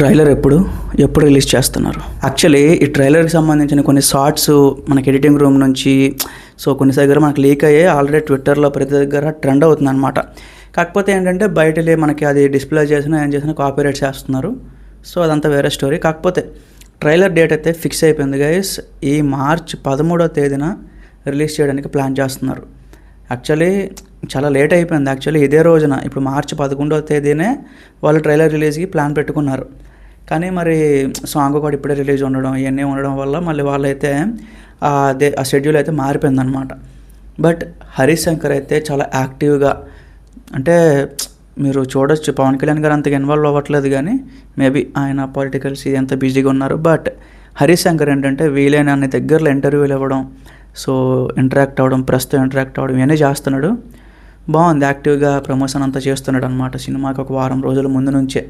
Trailer ఎప్పుడు release చేస్తున్నారు? Actually ఈ ట్రైలర్కి సంబంధించిన కొన్ని షార్ట్స్ మనకి ఎడిటింగ్ రూమ్ నుంచి కొన్ని దగ్గర మనకు లీక్ అయ్యే ఆల్రెడీ ట్విట్టర్లో ప్రతి దగ్గర ట్రెండ్ అవుతుంది అనమాట. కాకపోతే ఏంటంటే బయటలే మనకి అది డిస్ప్లే చేసినా ఏం చేసినా కాపీరైట్ చేస్తున్నారు. అదంతా వేరే స్టోరీ. కాకపోతే ట్రైలర్ డేట్ అయితే ఫిక్స్ అయిపోయింది గైస్. ఈ మార్చ్ 13వ తేదీన రిలీజ్ చేయడానికి ప్లాన్ చేస్తున్నారు. యాక్చువల్లీ చాలా లేట్ అయిపోయింది. యాక్చువల్లీ ఇదే రోజున ఇప్పుడు మార్చి 11వ తేదీనే వాళ్ళు ట్రైలర్ రిలీజ్కి ప్లాన్ పెట్టుకున్నారు. కానీ మరి సాంగ్ కూడా ఇప్పుడే రిలీజ్ ఉండడం ఇవన్నీ ఉండడం వల్ల మళ్ళీ వాళ్ళైతే ఆ షెడ్యూల్ అయితే మారిపోయిందనమాట. బట్ హరీష్ శంకర్ అయితే చాలా యాక్టివ్గా, అంటే మీరు చూడొచ్చు పవన్ కళ్యాణ్ గారు అంతగా ఇన్వాల్వ్ అవ్వట్లేదు, కానీ మేబీ ఆయన పొలిటికల్స్ ఎంత బిజీగా ఉన్నారు. బట్ హరీష్ శంకర్ ఏంటంటే వీలైన అన్ని దగ్గరలో ఇంటర్వ్యూలు ఇవ్వడం, ఇంటరాక్ట్ అవ్వడం, ప్రెస్తో ఇంటరాక్ట్ అవ్వడం ఇవన్నీ చేస్తున్నాడు. బాగుంది, యాక్టివ్గా ప్రమోషన్ అంతా చేస్తున్నాడు అనమాట సినిమాకి ఒక వారం రోజుల ముందు నుంచే.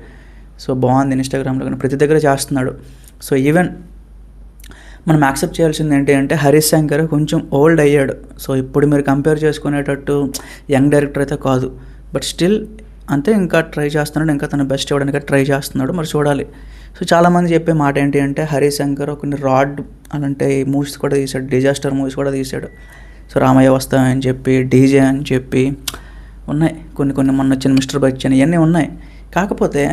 బాగుంది. ఇన్స్టాగ్రామ్లో కానీ ప్రతి దగ్గర చేస్తున్నాడు. ఈవెన్ మనం యాక్సెప్ట్ చేయాల్సింది ఏంటి అంటే హరీష్ శంకర్ కొంచెం ఓల్డ్ అయ్యాడు. ఇప్పుడు మీరు కంపేర్ చేసుకునేటట్టు యంగ్ డైరెక్టర్ అయితే కాదు. బట్ స్టిల్ అంతే, ఇంకా ట్రై చేస్తున్నాడు, ఇంకా తన బెస్ట్ ఇవ్వడానికి ట్రై చేస్తున్నాడు. మరి చూడాలి. చాలామంది చెప్పే మాట ఏంటి అంటే హరీష్ శంకర్ కొన్ని రాడ్ అలాంటి మూవీస్ కూడా తీశాడు, డిజాస్టర్ మూవీస్ కూడా తీశాడు. రామయ్య వస్తా అని చెప్పి, డీజే అని చెప్పి ఉన్నాయి కొన్ని మొన్న వచ్చిన మిస్టర్ బచ్చన్ ఇవన్నీ ఉన్నాయి. కాకపోతే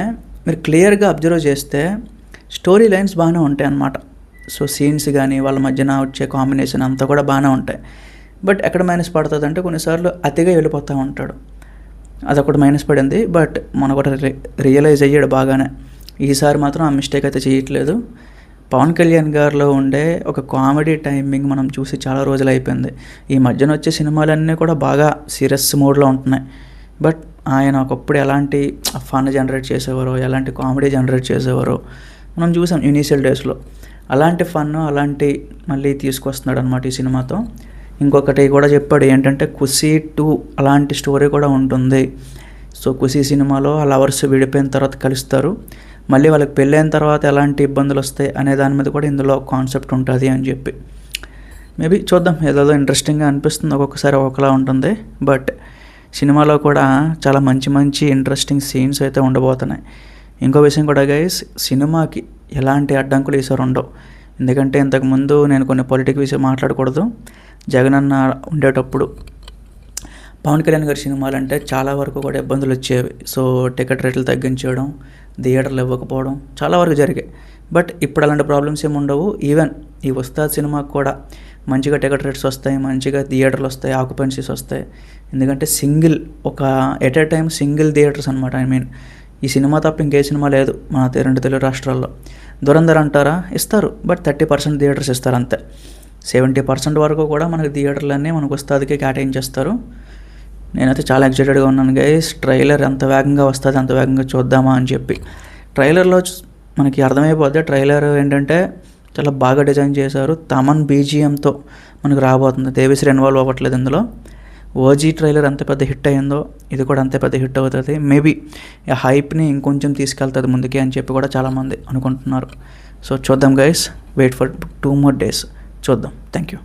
మీరు క్లియర్గా అబ్జర్వ్ చేస్తే స్టోరీ లైన్స్ బాగానే ఉంటాయి అన్నమాట. సీన్స్ కానీ వాళ్ళ మధ్యన వచ్చే కాంబినేషన్ అంతా కూడా బాగానే ఉంటాయి. బట్ ఎక్కడ మైనస్ పడుతుంది అంటే కొన్నిసార్లు అతిగా వెళ్ళిపోతూ ఉంటాడు. అదొకటి మైనస్ పడింది. బట్ మన కూడా రియలైజ్ అయ్యాడు బాగానే. ఈసారి మాత్రం ఆ మిస్టేక్ అయితే చేయట్లేదు. పవన్ కళ్యాణ్ గారిలో ఉండే ఒక కామెడీ టైమింగ్ మనం చూసి చాలా రోజులు అయిపోయింది. ఈ మధ్యన వచ్చే సినిమాలన్నీ కూడా బాగా సీరియస్ మోడ్లో ఉంటున్నాయి. బట్ ఆయన ఒకప్పుడు ఎలాంటి ఫన్ జనరేట్ చేసేవారో, ఎలాంటి కామెడీ జనరేట్ చేసేవారో మనం చూసాం ఇనీషియల్ డేస్లో. అలాంటి ఫన్ అలాంటి మళ్ళీ తీసుకొస్తున్నాడు అనమాట ఈ సినిమాతో. ఇంకొకటి కూడా చెప్పాడు ఏంటంటే ఖుషీ 2 అలాంటి స్టోరీ కూడా ఉంటుంది. ఖుషీ సినిమాలో ఆ లవర్స్ విడిపోయిన తర్వాత కలుస్తారు, మళ్ళీ వాళ్ళకి పెళ్ళైన తర్వాత ఎలాంటి ఇబ్బందులు వస్తాయి అనే దాని మీద కూడా ఇందులో కాన్సెప్ట్ ఉంటుంది అని చెప్పి. మేబీ చూద్దాం, ఏదో ఇంట్రెస్టింగ్గా అనిపిస్తుంది, ఒక్కొక్కసారి ఒకలా ఉంటుంది. బట్ సినిమాలో కూడా చాలా మంచి ఇంట్రెస్టింగ్ సీన్స్ అయితే ఉండబోతున్నాయి. ఇంకో విషయం కూడా గైస్, సినిమాకి ఎలాంటి అడ్డంకులు ఈసారి ఉండవు. ఎందుకంటే ఇంతకుముందు నేను కొన్ని పొలిటిక్ విషయం మాట్లాడకూడదు. జగనన్న ఉండేటప్పుడు పవన్ కళ్యాణ్ గారి సినిమాలంటే చాలా వరకు కూడా ఇబ్బందులు వచ్చేవి. టికెట్ రేట్లు తగ్గించడం, థియేటర్లు ఇవ్వకపోవడం చాలా వరకు జరిగాయి. బట్ ఇప్పుడు అలాంటి ప్రాబ్లమ్స్ ఏమి ఉండవు. ఈవెన్ ఈ ఉస్తాద్ సినిమాకి కూడా మంచిగా టికెట్ రేట్స్ వస్తాయి, మంచిగా థియేటర్లు వస్తాయి, ఆక్యుపెన్సీస్ వస్తాయి. ఎందుకంటే at a time single theatres అనమాట. ఈ సినిమా తప్ప ఇంకే సినిమా లేదు మన 2 తెలుగు రాష్ట్రాల్లో. దురంధర్ అంటారా, ఇస్తారు, బట్ 30% థియేటర్స్ ఇస్తారు అంతే. 70% వరకు కూడా మనకి థియేటర్లన్నీ మనకు ఉస్తాద్కి కేటాయించేస్తారు. నేనైతే చాలా ఎక్సైటెడ్గా ఉన్నాను గైస్. ట్రైలర్ ఎంత వేగంగా వస్తుంది అంత వేగంగా చూద్దామా అని చెప్పి. ట్రైలర్లో మనకి అర్థమైపోద్ది. ట్రైలర్ ఏంటంటే చాలా బాగా డిజైన్ చేశారు. తమన్ బీజిఎంతో మనకు రాబోతుంది. దేవిశ్రీ ఇన్వాల్వ్ అవ్వట్లేదు ఇందులో. ఓజీ ట్రైలర్ ఎంత పెద్ద హిట్ అయ్యిందో ఇది కూడా అంతే పెద్ద హిట్ అవుతుంది. మేబీ ఆ హైప్ని ఇంకొంచెం తీసుకెళ్తుంది ముందుకే అని చెప్పి కూడా చాలామంది అనుకుంటున్నారు. చూద్దాం guys, wait for 2 more days చూద్దాం. Thank you.